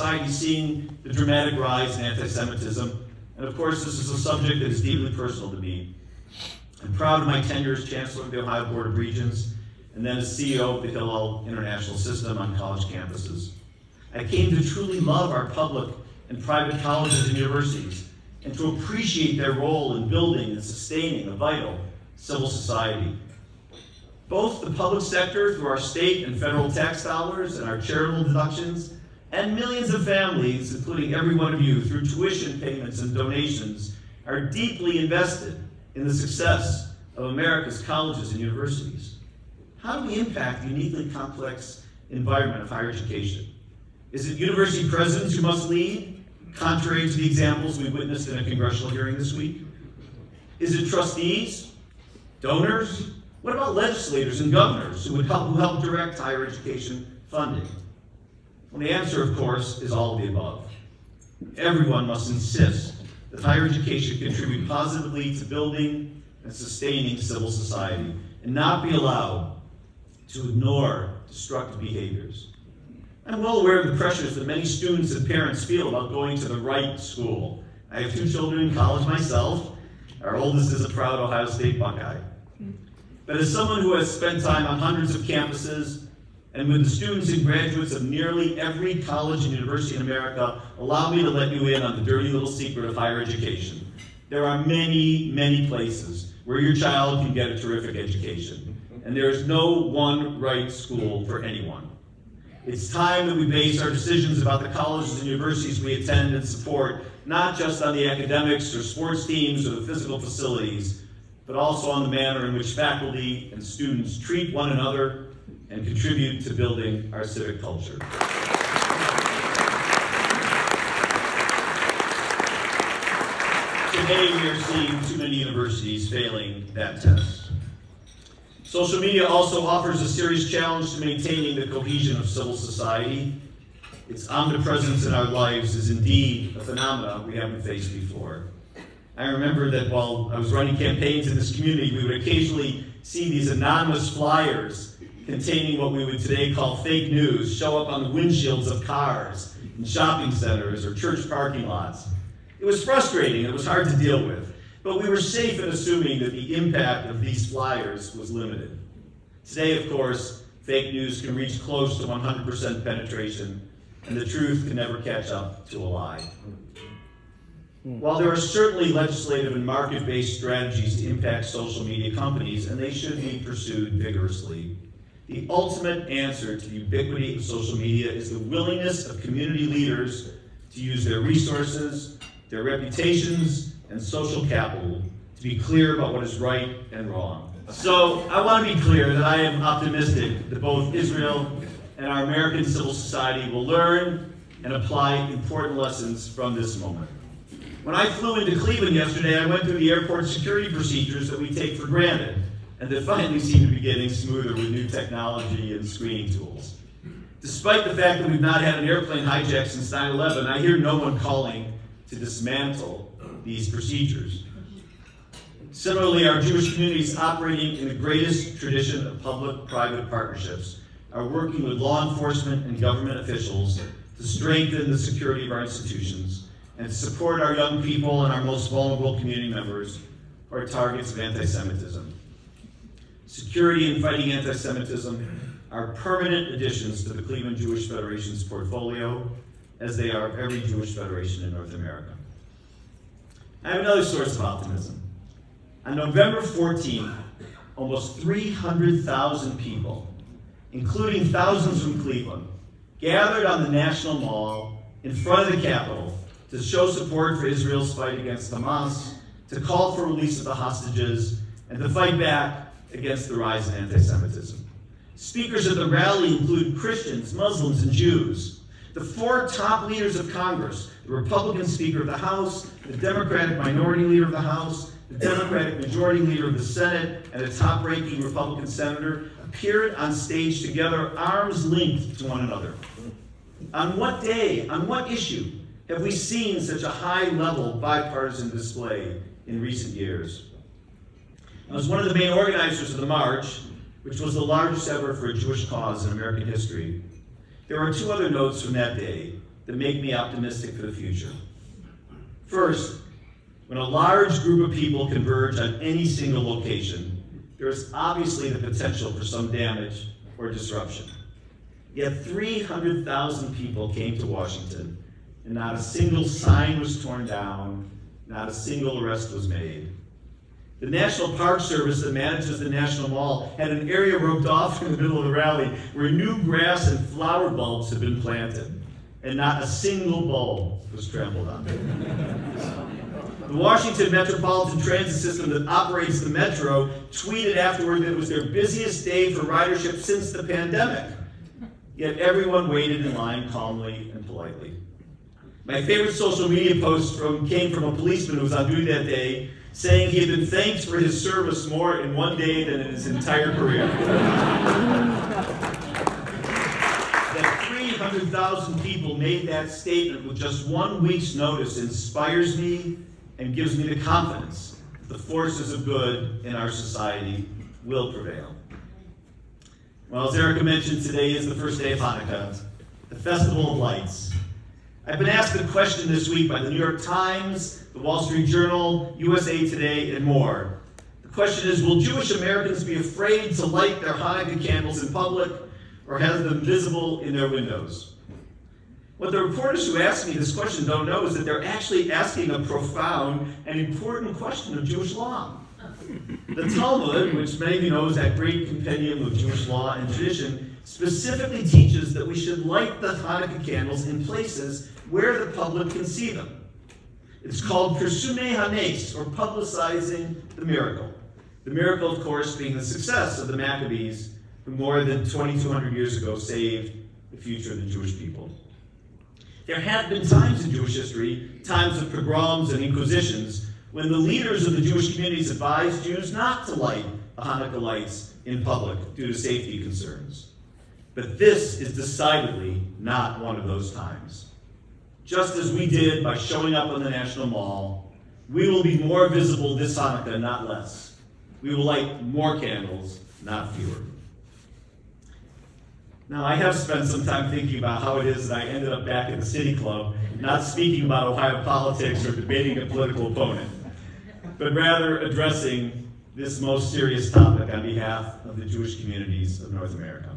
society is seeing the dramatic rise in anti-Semitism. And of course, this is a subject that is deeply personal to me. I'm proud of my tenure as chancellor of the Ohio Board of Regents, and then as CEO of the Hillel International system on college campuses. I came to truly love our public and private colleges and universities, and to appreciate their role in building and sustaining a vital civil society. Both the public sector through our state and federal tax dollars and our charitable deductions, and millions of families, including every one of you, through tuition payments and donations, are deeply invested in the success of America's colleges and universities. How do we impact the uniquely complex environment of higher education? Is it university presidents who must lead, contrary to the examples we witnessed in a congressional hearing this week? Is it trustees? Donors? What about legislators and governors who help direct higher education funding? Well, the answer, of course, is all of the above. Everyone must insist that higher education contribute positively to building and sustaining civil society, and not be allowed to ignore destructive behaviors. I'm well aware of the pressures that many students and parents feel about going to the right school. I have 2 children in college myself. Our oldest is a proud Ohio State Buckeye. But as someone who has spent time on hundreds of campuses, and with the students and graduates of nearly every college and university in America, allow me to let you in on the dirty little secret of higher education. There are many, many places where your child can get a terrific education, and there is no one right school for anyone. It's time that we base our decisions about the colleges and universities we attend and support, not just on the academics or sports teams or the physical facilities, but also on the manner in which faculty and students treat one another and contribute to building our civic culture. Today we are seeing too many universities failing that test. Social media also offers a serious challenge to maintaining the cohesion of civil society. Its omnipresence in our lives is indeed a phenomenon we haven't faced before. I remember that while I was running campaigns in this community, we would occasionally see these anonymous flyers containing what we would today call fake news show up on the windshields of cars in shopping centers or church parking lots. It was frustrating, it was hard to deal with. But we were safe in assuming that the impact of these flyers was limited. Today, of course, fake news can reach close to 100% penetration, and the truth can never catch up to a lie. While there are certainly legislative and market-based strategies to impact social media companies, and they should be pursued vigorously, the ultimate answer to the ubiquity of social media is the willingness of community leaders to use their resources, their reputations, and social capital to be clear about what is right and wrong. So I want to be clear that I am optimistic that both Israel and our American civil society will learn and apply important lessons from this moment. When I flew into Cleveland yesterday, I went through the airport security procedures that we take for granted, and that finally seem to be getting smoother with new technology and screening tools. Despite the fact that we've not had an airplane hijack since 9/11, I hear no one calling to dismantle these procedures. Similarly, our Jewish communities operating in the greatest tradition of public-private partnerships are working with law enforcement and government officials to strengthen the security of our institutions and to support our young people and our most vulnerable community members who are targets of anti-Semitism. Security and fighting anti-Semitism are permanent additions to the Cleveland Jewish Federation's portfolio, as they are of every Jewish federation in North America. I have another source of optimism. On November 14th, almost 300,000 people, including thousands from Cleveland, gathered on the National Mall in front of the Capitol to show support for Israel's fight against Hamas, to call for release of the hostages, and to fight back against the rise in anti-Semitism. Speakers at the rally include Christians, Muslims, and Jews. The 4 top leaders of Congress, the Republican Speaker of the House, the Democratic Minority Leader of the House, the Democratic Majority Leader of the Senate, and a top-ranking Republican Senator, appeared on stage together, arms linked to one another. On what day, on what issue, have we seen such a high-level bipartisan display in recent years? I was one of the main organizers of the march, which was the largest ever for a Jewish cause in American history. There are 2 other notes from that day that make me optimistic for the future. First, when a large group of people converge on any single location, there is obviously the potential for some damage or disruption. Yet 300,000 people came to Washington, and not a single sign was torn down, not a single arrest was made. The National Park Service that manages the National Mall had an area roped off in the middle of the rally where new grass and flower bulbs had been planted, and not a single bulb was trampled on. The Washington Metropolitan Transit System that operates the Metro tweeted afterward that it was their busiest day for ridership since the pandemic. Yet everyone waited in line calmly and politely. My favorite social media post came from a policeman who was on duty that day, saying he had been thanked for his service more in one day than in his entire career. That 300,000 people made that statement with just 1 week's notice inspires me and gives me the confidence that the forces of good in our society will prevail. Well, as Erika mentioned, today is the first day of Hanukkah, the Festival of Lights. I've been asked the question this week by the New York Times, the Wall Street Journal, USA Today, and more. The question is, will Jewish Americans be afraid to light their Hanukkah candles in public or have them visible in their windows? What the reporters who asked me this question don't know is that they're actually asking a profound and important question of Jewish law. The Talmud, which many of you know is that great compendium of Jewish law and tradition, specifically teaches that we should light the Hanukkah candles in places where the public can see them. It's called Persumei Hanes, or publicizing the miracle. The miracle, of course, being the success of the Maccabees, who more than 2,200 years ago saved the future of the Jewish people. There have been times in Jewish history, times of pogroms and inquisitions, when the leaders of the Jewish communities advised Jews not to light the Hanukkah lights in public due to safety concerns. But this is decidedly not one of those times. Just as we did by showing up on the National Mall, we will be more visible this Hanukkah, not less. We will light more candles, not fewer. Now, I have spent some time thinking about how it is that I ended up back at the City Club, not speaking about Ohio politics or debating a political opponent, but rather addressing this most serious topic on behalf of the Jewish communities of North America.